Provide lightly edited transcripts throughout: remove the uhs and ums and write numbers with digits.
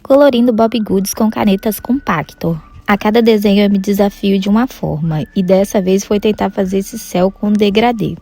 colorindo Bobbie Goods com canetas Compactor. A cada desenho eu me desafio de uma forma, e dessa vez foi tentar fazer esse céu com degradê.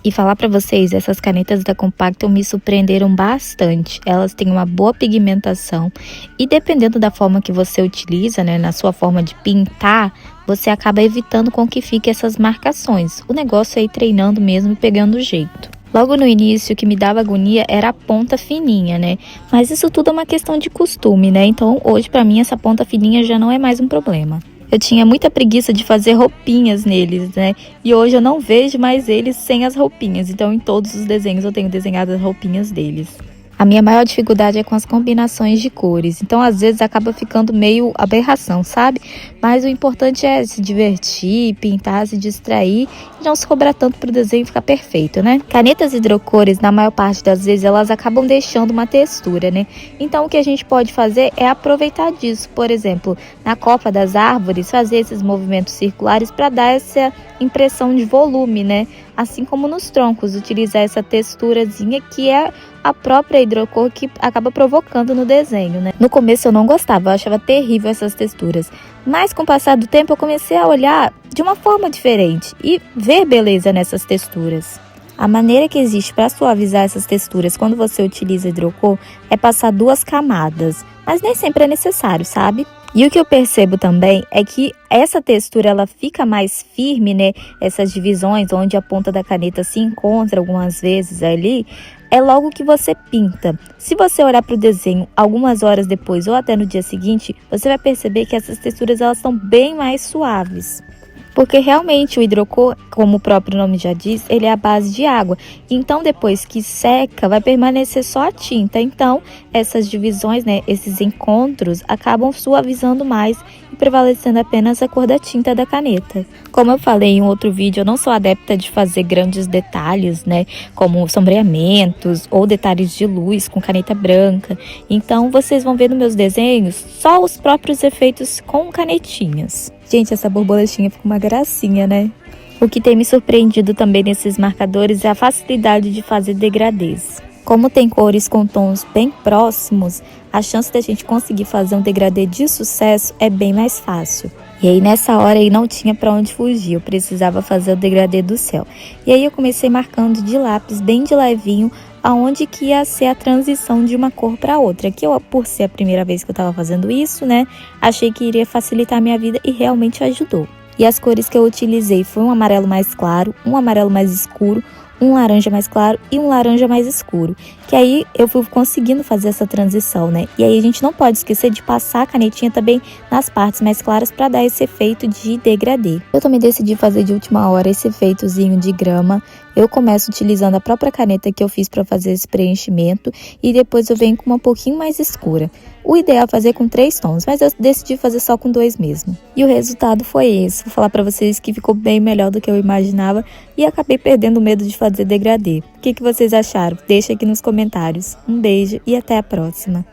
E falar pra vocês, essas canetas da Compactor me surpreenderam bastante. Elas têm uma boa pigmentação e dependendo da forma que você utiliza, né, na sua forma de pintar, você acaba evitando com que fiquem essas marcações. O negócio é ir treinando mesmo e pegando o jeito. Logo no início, o que me dava agonia era a ponta fininha, né? Mas isso tudo é uma questão de costume, né? Então, hoje, pra mim, essa ponta fininha já não é mais um problema. Eu tinha muita preguiça de fazer roupinhas neles, né? E hoje eu não vejo mais eles sem as roupinhas. Então, em todos os desenhos, eu tenho desenhado as roupinhas deles. A minha maior dificuldade é com as combinações de cores, então às vezes acaba ficando meio aberração, sabe? Mas o importante é se divertir, pintar, se distrair e não se cobrar tanto para o desenho ficar perfeito, né? Canetas hidrocores, na maior parte das vezes, elas acabam deixando uma textura, né? Então o que a gente pode fazer é aproveitar disso, por exemplo, na copa das árvores, fazer esses movimentos circulares para dar essa impressão de volume, né? Assim como nos troncos, utilizar essa texturazinha que é a própria hidrocor que acaba provocando no desenho, né? No começo eu não gostava, eu achava terrível essas texturas. Mas com o passar do tempo eu comecei a olhar de uma forma diferente e ver beleza nessas texturas. A maneira que existe para suavizar essas texturas quando você utiliza hidrocor é passar 2 camadas, mas nem sempre é necessário, sabe? E o que eu percebo também é que essa textura ela fica mais firme, né? Essas divisões onde a ponta da caneta se encontra algumas vezes ali, é logo que você pinta. Se você olhar para o desenho algumas horas depois ou até no dia seguinte, você vai perceber que essas texturas elas são bem mais suaves. Porque realmente o hidrocor, como o próprio nome já diz, ele é a base de água. Então, depois que seca, vai permanecer só a tinta. Então, essas divisões, né, esses encontros, acabam suavizando mais e prevalecendo apenas a cor da tinta da caneta. Como eu falei em outro vídeo, eu não sou adepta de fazer grandes detalhes, né, como sombreamentos ou detalhes de luz com caneta branca. Então, vocês vão ver nos meus desenhos só os próprios efeitos com canetinhas. Gente, essa borboletinha fica uma gracinha, né? O que tem me surpreendido também nesses marcadores é a facilidade de fazer degradês. Como tem cores com tons bem próximos, a chance da gente conseguir fazer um degradê de sucesso é bem mais fácil. E aí nessa hora aí não tinha para onde fugir, eu precisava fazer o degradê do céu. E aí eu comecei marcando de lápis bem de levinho, aonde que ia ser a transição de uma cor para outra. Que eu, por ser a primeira vez que eu estava fazendo isso, né, achei que iria facilitar a minha vida e realmente ajudou. E as cores que eu utilizei foi um amarelo mais claro, um amarelo mais escuro, um laranja mais claro e um laranja mais escuro. Que aí eu fui conseguindo fazer essa transição, né? E aí a gente não pode esquecer de passar a canetinha também nas partes mais claras para dar esse efeito de degradê. Eu também decidi fazer de última hora esse efeitozinho de grama. Eu começo utilizando a própria caneta que eu fiz para fazer esse preenchimento e depois eu venho com uma pouquinho mais escura. O ideal é fazer com 3 tons, mas eu decidi fazer só com 2 mesmo. E o resultado foi esse. Vou falar para vocês que ficou bem melhor do que eu imaginava e acabei perdendo o medo de fazer degradê. O que vocês acharam? Deixa aqui nos comentários. Um beijo e até a próxima.